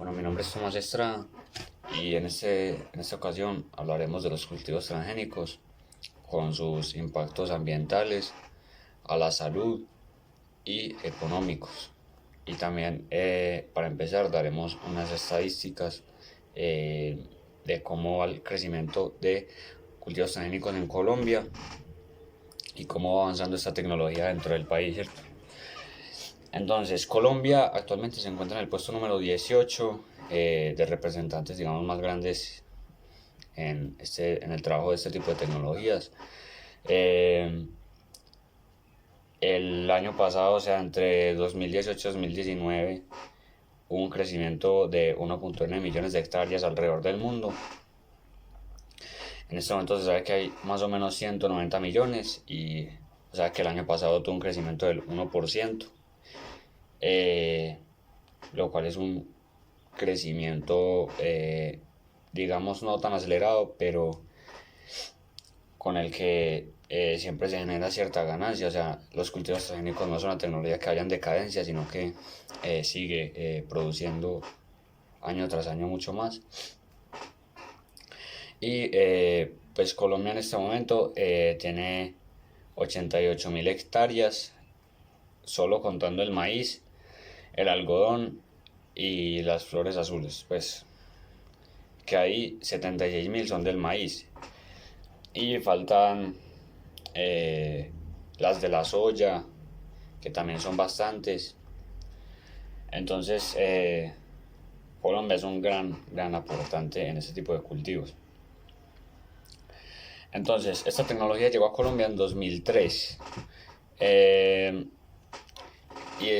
Bueno, mi nombre es Tomás Estrada y en esta ocasión hablaremos de los cultivos transgénicos con sus impactos ambientales, a la salud y económicos. Y también, para empezar, daremos unas estadísticas de cómo va el crecimiento de cultivos transgénicos en Colombia y cómo va avanzando esta tecnología dentro del país, ¿cierto? Entonces, Colombia actualmente se encuentra en el puesto número 18 de representantes, digamos, más grandes en el trabajo de este tipo de tecnologías. Eh, el año pasado, o sea, entre 2018 y 2019, hubo un crecimiento de 1.9 millones de hectáreas alrededor del mundo. En este momento se sabe que hay más o menos 190 millones y o sea que el año pasado tuvo un crecimiento del 1%. eh, lo cual es un crecimiento, digamos, no tan acelerado, pero con el que siempre se genera cierta ganancia. O sea, los cultivos transgénicos no son una tecnología que vaya en decadencia, sino que sigue produciendo año tras año mucho más. Y pues Colombia en este momento tiene 88.000 hectáreas, solo contando el maíz, el algodón y las flores azules, pues que ahí 76.000 son del maíz y faltan las de la soya, que también son bastantes. Entonces, Colombia es un gran aportante en este tipo de cultivos. Entonces, esta tecnología llegó a Colombia en 2003. Eh,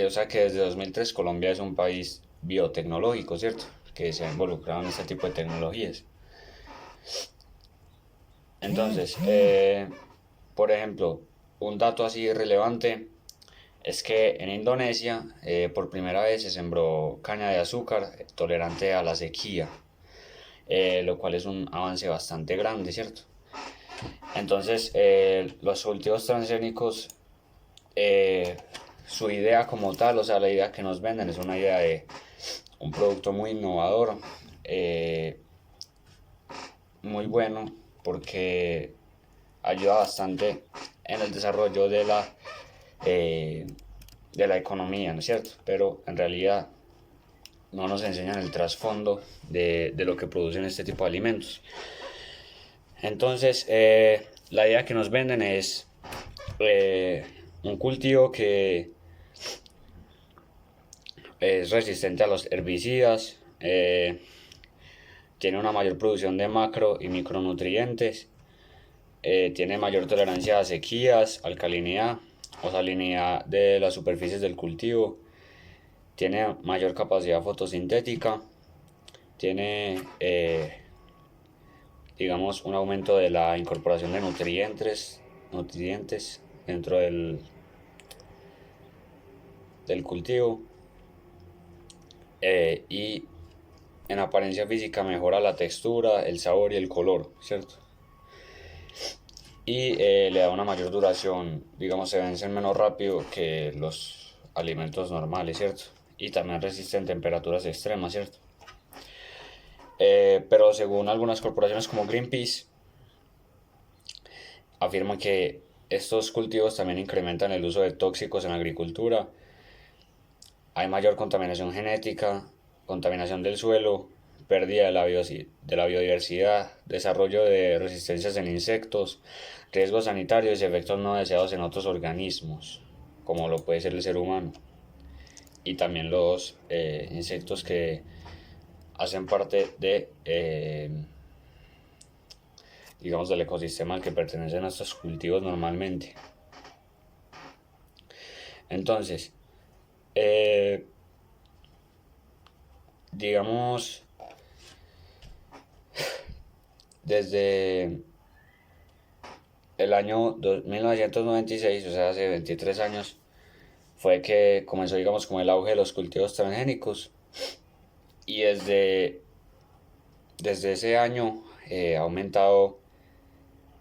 o sea que desde 2003 Colombia es un país biotecnológico, ¿cierto? Que se ha involucrado en este tipo de tecnologías. Entonces, por ejemplo, un dato así relevante es que en Indonesia por primera vez se sembró caña de azúcar tolerante a la sequía, lo cual es un avance bastante grande, ¿cierto? Entonces, los cultivos transgénicos, eh, su idea como tal, o sea, la idea que nos venden es una idea de un producto muy innovador, eh, muy bueno, porque ayuda bastante en el desarrollo eh, de la economía, ¿no es cierto? Pero en realidad no nos enseñan el trasfondo de lo que producen este tipo de alimentos. Entonces, la idea que nos venden es un cultivo que es resistente a los herbicidas, tiene una mayor producción de macro y micronutrientes, tiene mayor tolerancia a sequías, alcalinidad o salinidad de las superficies del cultivo, tiene mayor capacidad fotosintética, tiene, digamos, un aumento de la incorporación de nutrientes dentro del cultivo, y en apariencia física mejora la textura, el sabor y el color, ¿cierto? Y le da una mayor duración, digamos, se vencen menos rápido que los alimentos normales, ¿cierto? Y también resisten temperaturas extremas, ¿cierto? Pero según algunas corporaciones como Greenpeace, afirman que estos cultivos también incrementan el uso de tóxicos en la agricultura, hay mayor contaminación genética, contaminación del suelo, pérdida de la biodiversidad, desarrollo de resistencias en insectos, riesgos sanitarios y efectos no deseados en otros organismos, como lo puede ser el ser humano, y también los insectos que hacen parte digamos, del ecosistema al que pertenecen a estos cultivos normalmente. Entonces, eh, digamos, desde el año 1996, o sea, hace 23 años, fue que comenzó, digamos, como el auge de los cultivos transgénicos. Y desde ese año ha aumentado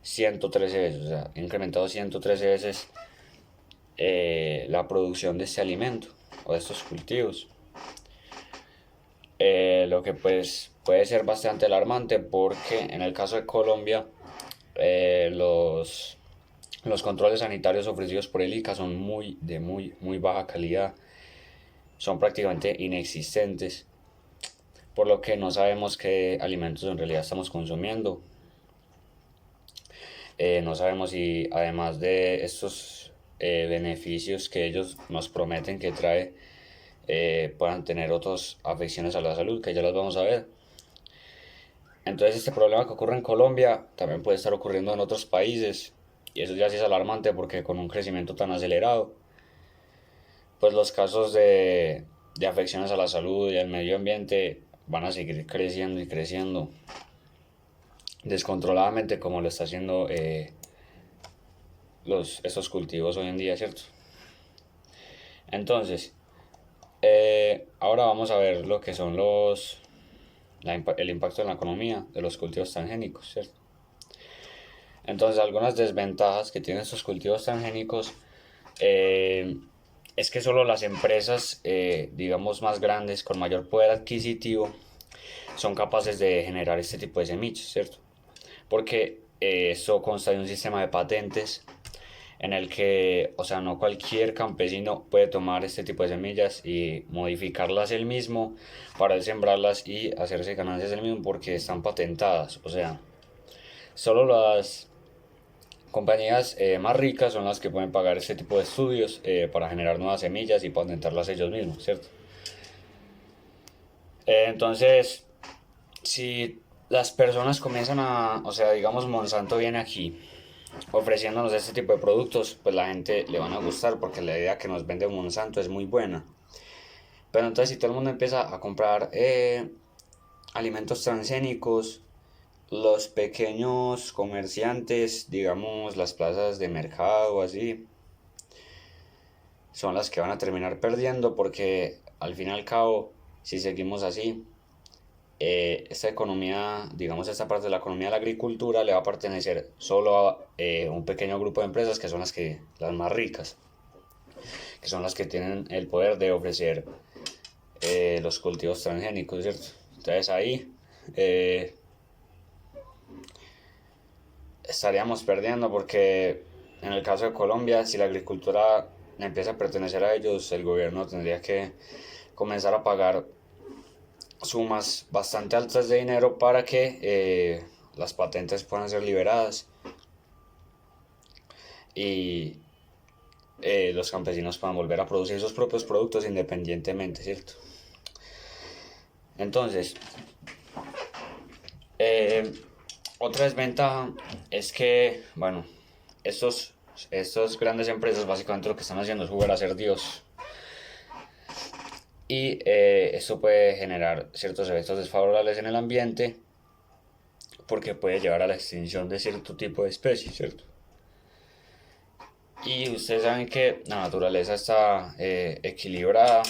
113 veces, o sea, ha incrementado 113 veces la producción de este alimento o de estos cultivos. Lo que pues puede ser bastante alarmante porque en el caso de Colombia eh, los, los controles sanitarios ofrecidos por el ICA son muy baja calidad, son prácticamente inexistentes, por lo que no sabemos qué alimentos en realidad estamos consumiendo. No sabemos si además de estos beneficios que ellos nos prometen que trae, puedan tener otras afecciones a la salud, que ya las vamos a ver. Entonces este problema que ocurre en Colombia también puede estar ocurriendo en otros países, y eso ya sí es alarmante porque con un crecimiento tan acelerado, pues los casos de afecciones a la salud y al medio ambiente van a seguir creciendo y creciendo descontroladamente como lo está haciendo estos cultivos hoy en día, ¿cierto? Entonces, ahora vamos a ver lo que son el impacto en la economía de los cultivos transgénicos, ¿cierto? Entonces, algunas desventajas que tienen estos cultivos transgénicos eh, es que solo las empresas, digamos, más grandes, con mayor poder adquisitivo, son capaces de generar este tipo de semillas, ¿cierto? Porque eso consta de un sistema de patentes en el que, o sea, no cualquier campesino puede tomar este tipo de semillas y modificarlas él mismo para sembrarlas y hacerse ganancias él mismo porque están patentadas. O sea, solo las compañías más ricas son las que pueden pagar este tipo de estudios para generar nuevas semillas y patentarlas ellos mismos, ¿cierto? Entonces, si las personas comienzan o sea, digamos, Monsanto viene aquí ofreciéndonos este tipo de productos, pues la gente le van a gustar porque la idea que nos vende Monsanto es muy buena. Pero entonces si todo el mundo empieza a comprar alimentos transgénicos, los pequeños comerciantes, digamos las plazas de mercado así, son las que van a terminar perdiendo porque al fin y al cabo, si seguimos así, esta economía, digamos esta parte de la economía de la agricultura le va a pertenecer solo a un pequeño grupo de empresas que son las más ricas, que son las que tienen el poder de ofrecer los cultivos transgénicos, ¿cierto? Entonces ahí eh, estaríamos perdiendo porque en el caso de Colombia, si la agricultura empieza a pertenecer a ellos, el gobierno tendría que comenzar a pagar sumas bastante altas de dinero para que las patentes puedan ser liberadas y los campesinos puedan volver a producir sus propios productos independientemente, ¿cierto? Entonces, eh, otra desventaja es que, bueno, estos grandes empresas básicamente lo que están haciendo es jugar a ser Dios. Y esto puede generar ciertos efectos desfavorables en el ambiente porque puede llevar a la extinción de cierto tipo de especies, ¿cierto? Y ustedes saben que la naturaleza está equilibrada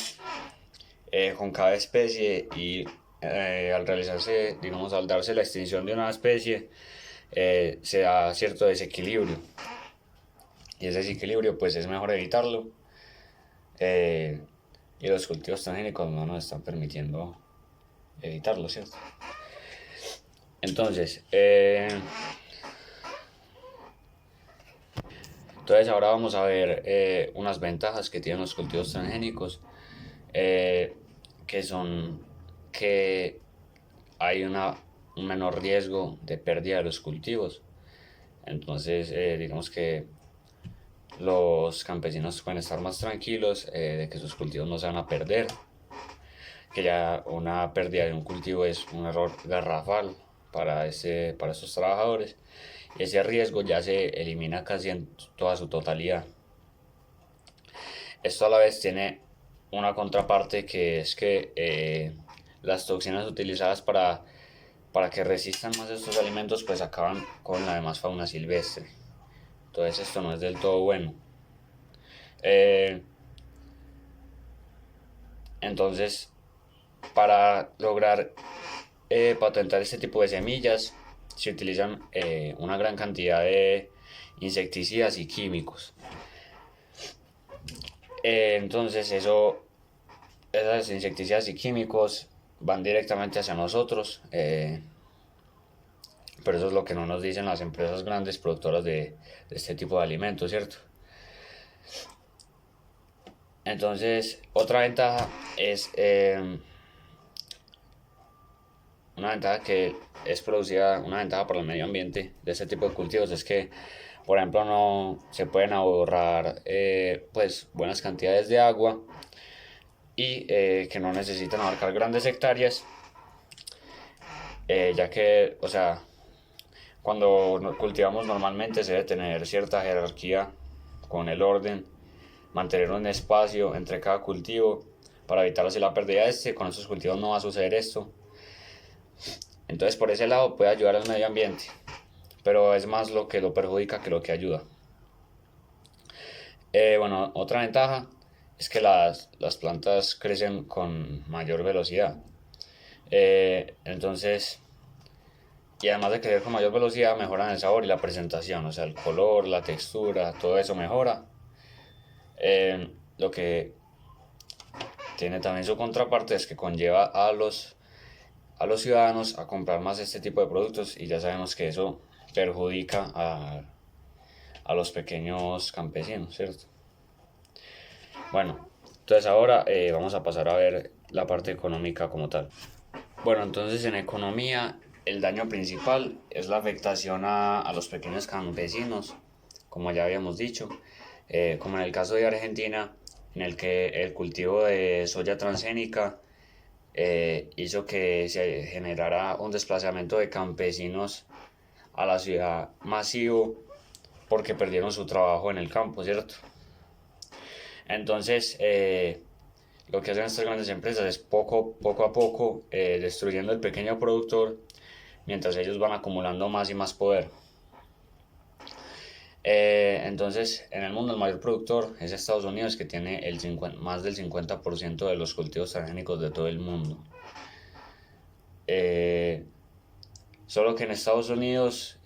con cada especie y al realizarse, digamos, al darse la extinción de una especie, se da cierto desequilibrio. Y ese desequilibrio pues es mejor evitarlo. eh, y los cultivos transgénicos no nos están permitiendo evitarlo, ¿cierto? Entonces, ahora vamos a ver unas ventajas que tienen los cultivos transgénicos, eh, que son que hay un menor riesgo de pérdida de los cultivos. Entonces, digamos que los campesinos pueden estar más tranquilos de que sus cultivos no se van a perder, que ya una pérdida de un cultivo es un error garrafal para estos trabajadores. Ese riesgo ya se elimina casi en toda su totalidad. Esto a la vez tiene una contraparte que es que las toxinas utilizadas para que resistan más estos alimentos pues acaban con la demás fauna silvestre. Entonces esto no es del todo bueno. Eh, entonces, para lograr patentar este tipo de semillas, se utilizan una gran cantidad de insecticidas y químicos. Entonces, esas insecticidas y químicos van directamente hacia nosotros, pero eso es lo que no nos dicen las empresas grandes productoras de este tipo de alimentos, ¿cierto? Entonces, otra ventaja es una ventaja que es producida, una ventaja para el medio ambiente de este tipo de cultivos es que, por ejemplo, no se pueden ahorrar pues buenas cantidades de agua y que no necesitan abarcar grandes hectáreas, ya que, o sea, cuando cultivamos normalmente se debe tener cierta jerarquía con el orden, mantener un espacio entre cada cultivo para evitar así la pérdida de este. Con estos cultivos no va a suceder esto. Entonces por ese lado puede ayudar al medio ambiente, pero es más lo que lo perjudica que lo que ayuda. Bueno, otra ventaja es que las plantas crecen con mayor velocidad. Entonces, y además de crecer con mayor velocidad, mejoran el sabor y la presentación, o sea, el color, la textura, todo eso mejora. Lo que tiene también su contraparte es que conlleva a los ciudadanos a comprar más este tipo de productos y ya sabemos que eso perjudica a los pequeños campesinos, ¿cierto? Bueno, entonces ahora vamos a pasar a ver la parte económica como tal. Bueno, entonces en economía el daño principal es la afectación a los pequeños campesinos, como ya habíamos dicho, como en el caso de Argentina, en el que el cultivo de soya transgénica hizo que se generara un desplazamiento de campesinos a la ciudad masivo porque perdieron su trabajo en el campo, ¿cierto? Entonces, lo que hacen estas grandes empresas es poco a poco destruyendo el pequeño productor mientras ellos van acumulando más y más poder. Entonces, en el mundo el mayor productor es Estados Unidos, que tiene más del 50% de los cultivos transgénicos de todo el mundo. Solo que en Estados Unidos,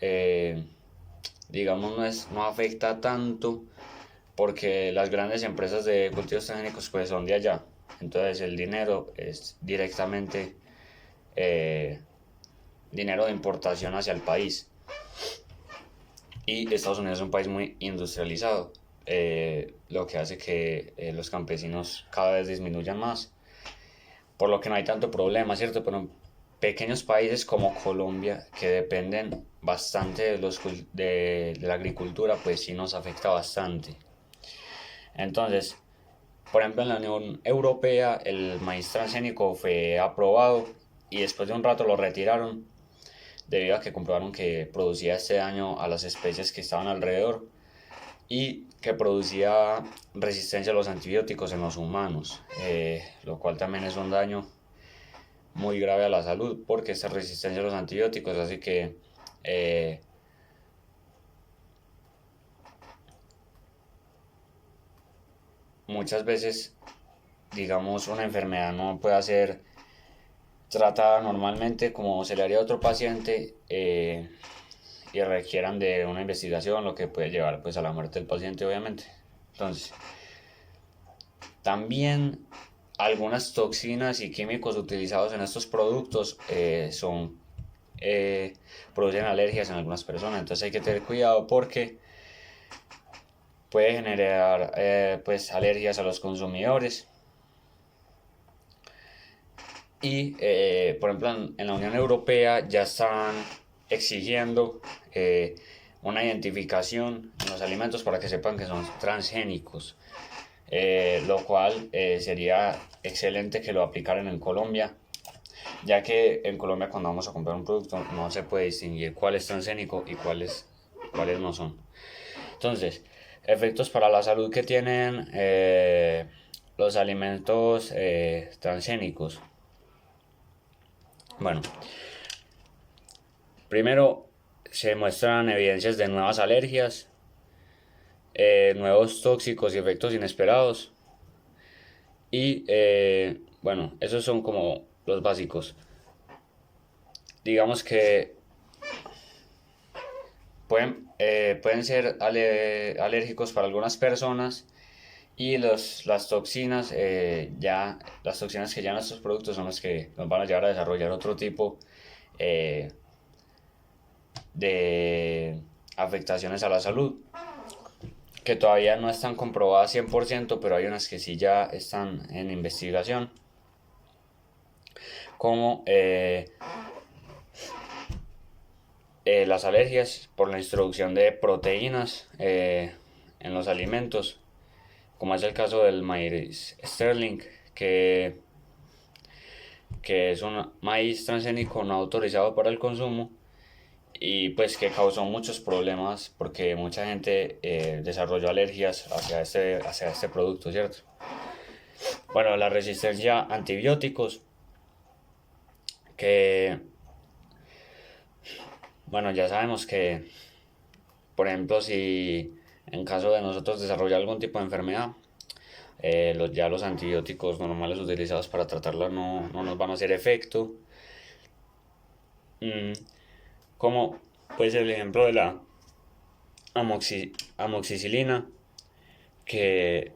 digamos, no afecta tanto porque las grandes empresas de cultivos transgénicos pues son de allá. Entonces el dinero es directamente dinero de importación hacia el país. Y Estados Unidos es un país muy industrializado, lo que hace que los campesinos cada vez disminuyan más, por lo que no hay tanto problema, ¿cierto? Pero en pequeños países como Colombia, que dependen bastante de la agricultura, pues sí nos afecta bastante. Entonces, por ejemplo, en la Unión Europea el maíz transgénico fue aprobado y después de un rato lo retiraron debido a que comprobaron que producía este daño a las especies que estaban alrededor y que producía resistencia a los antibióticos en los humanos, lo cual también es un daño muy grave a la salud porque esta resistencia a los antibióticos hace que muchas veces, digamos, una enfermedad no pueda ser tratada normalmente como se le haría a otro paciente y requieran de una investigación, lo que puede llevar pues a la muerte del paciente, obviamente. Entonces, también algunas toxinas y químicos utilizados en estos productos producen alergias en algunas personas, entonces hay que tener cuidado porque puede generar pues alergias a los consumidores. Y por ejemplo en la Unión Europea ya están exigiendo una identificación en los alimentos para que sepan que son transgénicos, lo cual sería excelente que lo aplicaran en Colombia, ya que en Colombia cuando vamos a comprar un producto no se puede distinguir cuál es transgénico y cuáles no son. Entonces, efectos para la salud que tienen los alimentos transgénicos. Bueno, primero se muestran evidencias de nuevas alergias, nuevos tóxicos y efectos inesperados. Y bueno, esos son como los básicos. Digamos que pueden ser alérgicos para algunas personas Y las toxinas, las toxinas que llevan estos productos son las que nos van a llevar a desarrollar otro tipo eh, de afectaciones a la salud, que todavía no están comprobadas 100%, pero hay unas que sí ya están en investigación, como las alergias por la introducción de proteínas en los alimentos, como es el caso del maíz Sterling, que, que es un maíz transgénico no autorizado para el consumo y pues que causó muchos problemas porque mucha gente desarrolló alergias hacia este producto, ¿cierto? Bueno, la resistencia a antibióticos, que bueno, ya sabemos que, por ejemplo, si en caso de nosotros desarrollar algún tipo de enfermedad, ya los antibióticos normales utilizados para tratarla no nos van a hacer efecto. Mm, como pues el ejemplo de la amoxicilina, que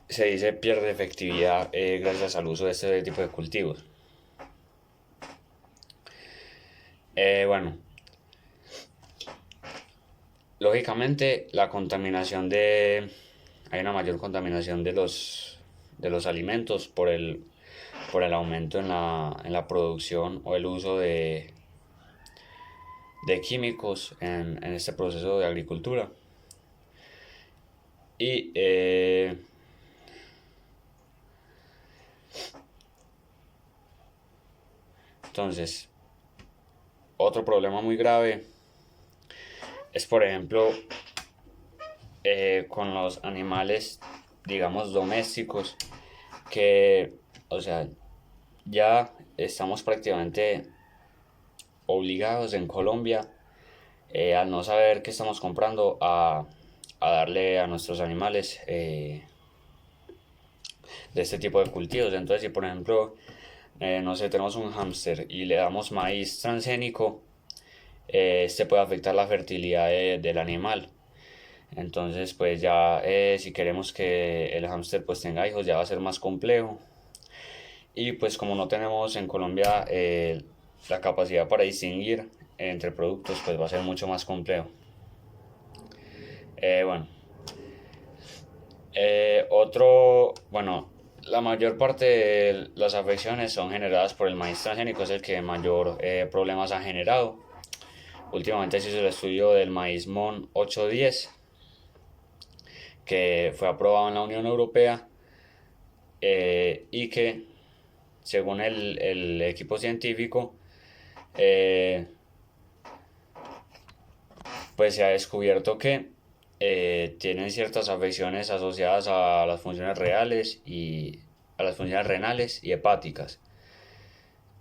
se dice pierde efectividad gracias al uso de este tipo de cultivos. Bueno, lógicamente la contaminación hay una mayor contaminación de los alimentos por el aumento en la producción o el uso de químicos en este proceso de agricultura. Y entonces, otro problema muy grave es, por ejemplo, con los animales, digamos, domésticos, que, o sea, ya estamos prácticamente obligados en Colombia, al no saber qué estamos comprando, a darle a nuestros animales de este tipo de cultivos. Entonces, si por ejemplo, no sé, tenemos un hámster y le damos maíz transgénico, este puede afectar la fertilidad del animal. Entonces, pues ya si queremos que el hámster pues tenga hijos, ya va a ser más complejo. Y pues como no tenemos en Colombia la capacidad para distinguir entre productos, pues va a ser mucho más complejo. Bueno, bueno, la mayor parte de las afecciones son generadas por el maíz transgénico, es el que mayor problemas ha generado. Últimamente se hizo el estudio del maíz MON 810, que fue aprobado en la Unión Europea y que, según el equipo científico, eh, pues se ha descubierto que tienen ciertas afecciones asociadas a las funciones reales y a las funciones renales y hepáticas.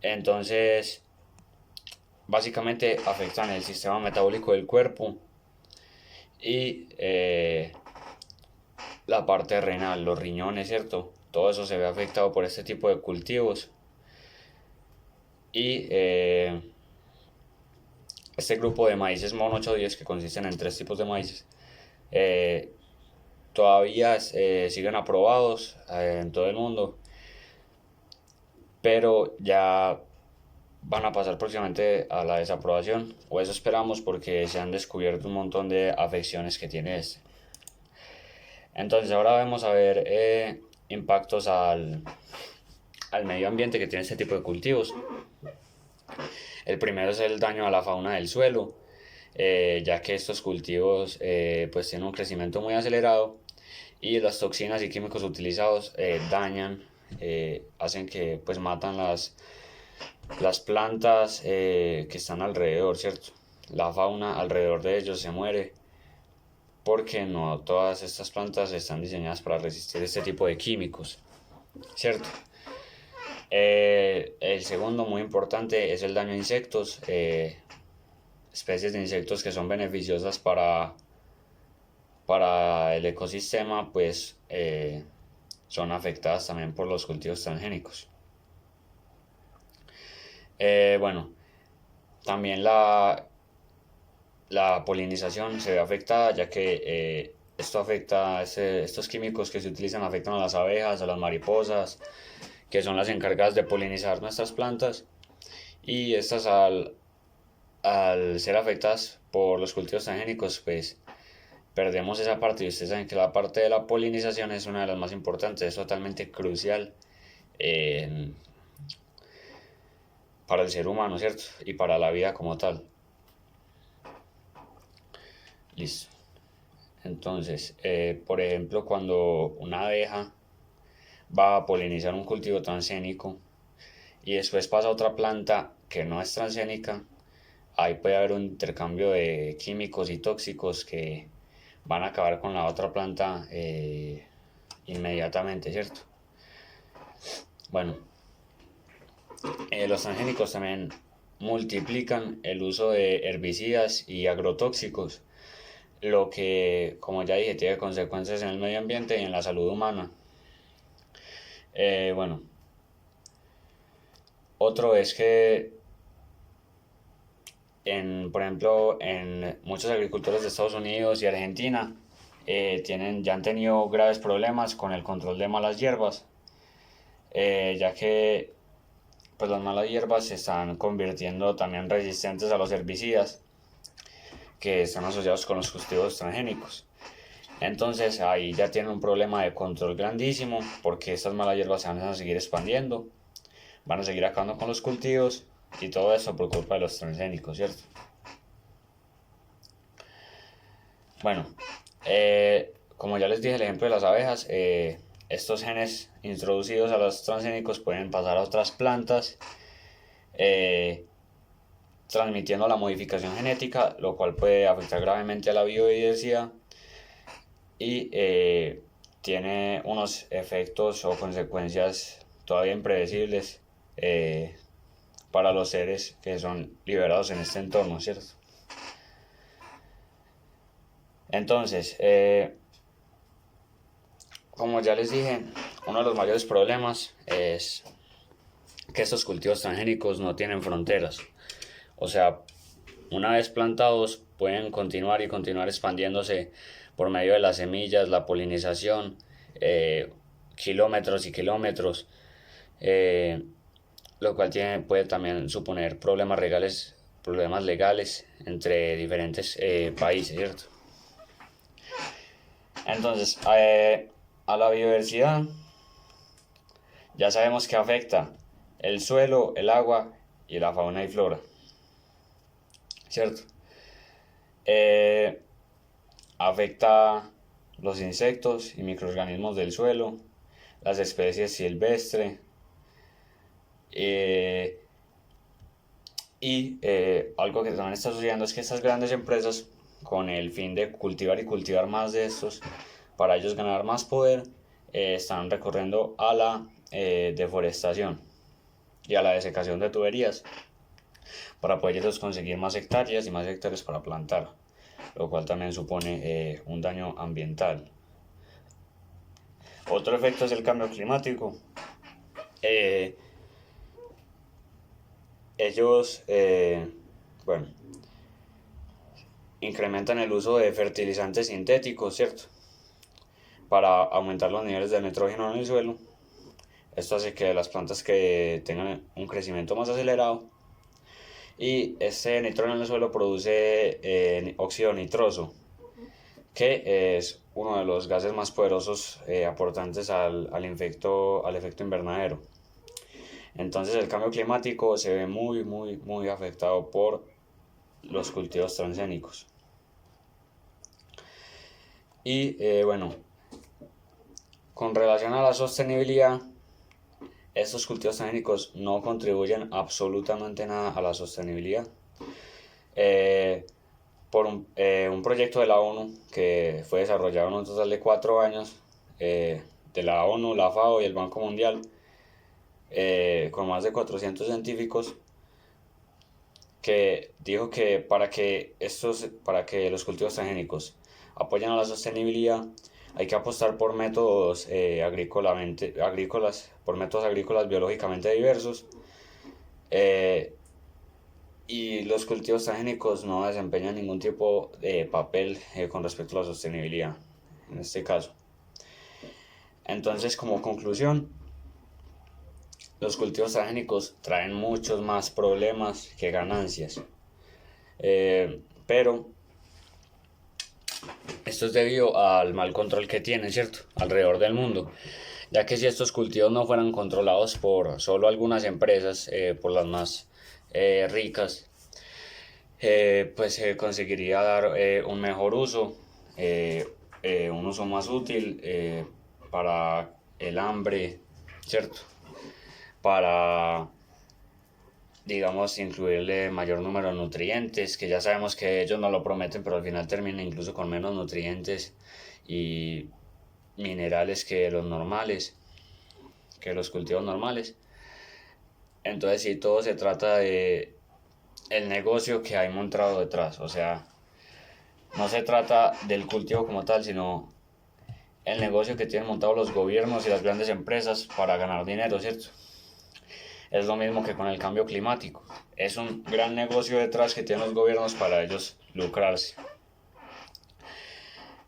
Entonces, básicamente afectan el sistema metabólico del cuerpo y la parte renal, los riñones, ¿cierto? Todo eso se ve afectado por este tipo de cultivos. Y este grupo de maíces MON 810, que consisten en tres tipos de maíces, eh, todavía siguen aprobados en todo el mundo, pero ya van a pasar próximamente a la desaprobación, o eso esperamos, porque se han descubierto un montón de afecciones que tiene este. Entonces ahora vamos a ver impactos al medio ambiente que tiene este tipo de cultivos. El primero es el daño a la fauna del suelo, ya que estos cultivos pues tienen un crecimiento muy acelerado y las toxinas y químicos utilizados dañan, hacen que pues matan las plantas que están alrededor, ¿cierto? La fauna alrededor de ellos se muere porque no todas estas plantas están diseñadas para resistir este tipo de químicos, ¿cierto? El segundo, muy importante, es el daño a insectos, especies de insectos que son beneficiosas para el ecosistema, pues son afectadas también por los cultivos transgénicos. Bueno, también la polinización se ve afectada, ya que esto afecta, estos químicos que se utilizan afectan a las abejas, a las mariposas, que son las encargadas de polinizar nuestras plantas. Y estas al ser afectadas por los cultivos transgénicos, pues perdemos esa parte. Y ustedes saben que la parte de la polinización es una de las más importantes, es totalmente crucial eh, para el ser humano, ¿cierto? Y para la vida como tal. Listo. Entonces, por ejemplo, cuando una abeja va a polinizar un cultivo transgénico y después pasa a otra planta que no es transgénica, ahí puede haber un intercambio de químicos y tóxicos que van a acabar con la otra planta inmediatamente, ¿cierto? Bueno, los transgénicos también multiplican el uso de herbicidas y agrotóxicos, lo que, como ya dije, tiene consecuencias en el medio ambiente y en la salud humana. Bueno, otro es que, por ejemplo, en muchos agricultores de Estados Unidos y Argentina ya han tenido graves problemas con el control de malas hierbas, ya que pues las malas hierbas se están convirtiendo también resistentes a los herbicidas que están asociados con los cultivos transgénicos. Entonces ahí ya tienen un problema de control grandísimo porque estas malas hierbas se van a seguir expandiendo, van a seguir acabando con los cultivos y todo eso por culpa de los transgénicos, ¿cierto? Bueno, como ya les dije el ejemplo de las abejas, estos genes introducidos a los transgénicos pueden pasar a otras plantas, eh, transmitiendo la modificación genética, lo cual puede afectar gravemente a la biodiversidad y tiene unos efectos o consecuencias todavía impredecibles para los seres que son liberados en este entorno, ¿cierto? Entonces, como ya les dije, uno de los mayores problemas es que estos cultivos transgénicos no tienen fronteras. O sea, una vez plantados pueden continuar y continuar expandiéndose por medio de las semillas, la polinización, kilómetros y kilómetros, lo cual puede también suponer problemas legales entre diferentes países, ¿cierto? Entonces, a la biodiversidad ya sabemos que afecta el suelo, el agua y la fauna y flora, ¿cierto? Afecta los insectos y microorganismos del suelo, las especies silvestres y algo que también está sucediendo es que estas grandes empresas, con el fin de cultivar y cultivar más de estos, para ellos ganar más poder, están recurriendo a la deforestación y a la desecación de tuberías para poder ellos conseguir más hectáreas y más hectáreas para plantar, lo cual también supone un daño ambiental. Otro efecto es el cambio climático. Ellos, bueno, incrementan el uso de fertilizantes sintéticos, ¿cierto? Para aumentar los niveles de nitrógeno en el suelo. Esto hace que las plantas que tengan un crecimiento más acelerado. Y este nitrógeno en el suelo produce óxido nitroso, que es uno de los gases más poderosos aportantes al efecto invernadero. Entonces el cambio climático se ve muy afectado por los cultivos transgénicos. Y bueno, con relación a la sostenibilidad, estos cultivos transgénicos no contribuyen absolutamente nada a la sostenibilidad. Por un proyecto de la ONU que fue desarrollado en un total de 4 años, de la ONU, la FAO y el Banco Mundial, con más de 400 científicos, que dijo que para que los cultivos transgénicos apoyen a la sostenibilidad hay que apostar por métodos por métodos agrícolas biológicamente diversos, y los cultivos transgénicos no desempeñan ningún tipo de papel con respecto a la sostenibilidad. en este caso. Entonces, como conclusión, los cultivos transgénicos traen muchos más problemas que ganancias. Pero esto es debido al mal control que tienen, ¿cierto? Alrededor del mundo. Ya que si estos cultivos no fueran controlados por solo algunas empresas, por las más ricas, pues se conseguiría dar un mejor uso, un uso más útil para el hambre, ¿cierto? Para, digamos, incluirle mayor número de nutrientes, que ya sabemos que ellos no lo prometen, pero al final termina incluso con menos nutrientes y minerales que los normales, que los cultivos normales. Entonces sí, todo se trata de el negocio que hay montado detrás, o sea, no se trata del cultivo como tal, sino el negocio que tienen montado los gobiernos y las grandes empresas para ganar dinero, ¿cierto? Es lo mismo que con el cambio climático. Es un gran negocio detrás que tienen los gobiernos para ellos lucrarse.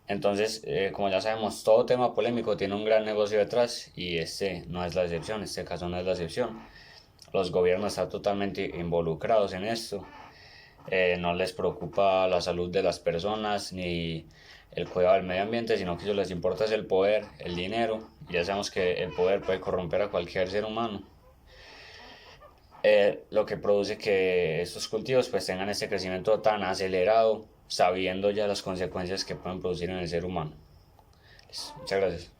Entonces, como ya sabemos, todo tema polémico tiene un gran negocio detrás y este no es la excepción, este caso no es la excepción. Los gobiernos están totalmente involucrados en esto. No les preocupa la salud de las personas ni el cuidado del medio ambiente, sino que a ellos les importa es el poder, el dinero. Y ya sabemos que el poder puede corromper a cualquier ser humano. Lo que produce que estos cultivos pues tengan este crecimiento tan acelerado, sabiendo ya las consecuencias que pueden producir en el ser humano. Muchas gracias.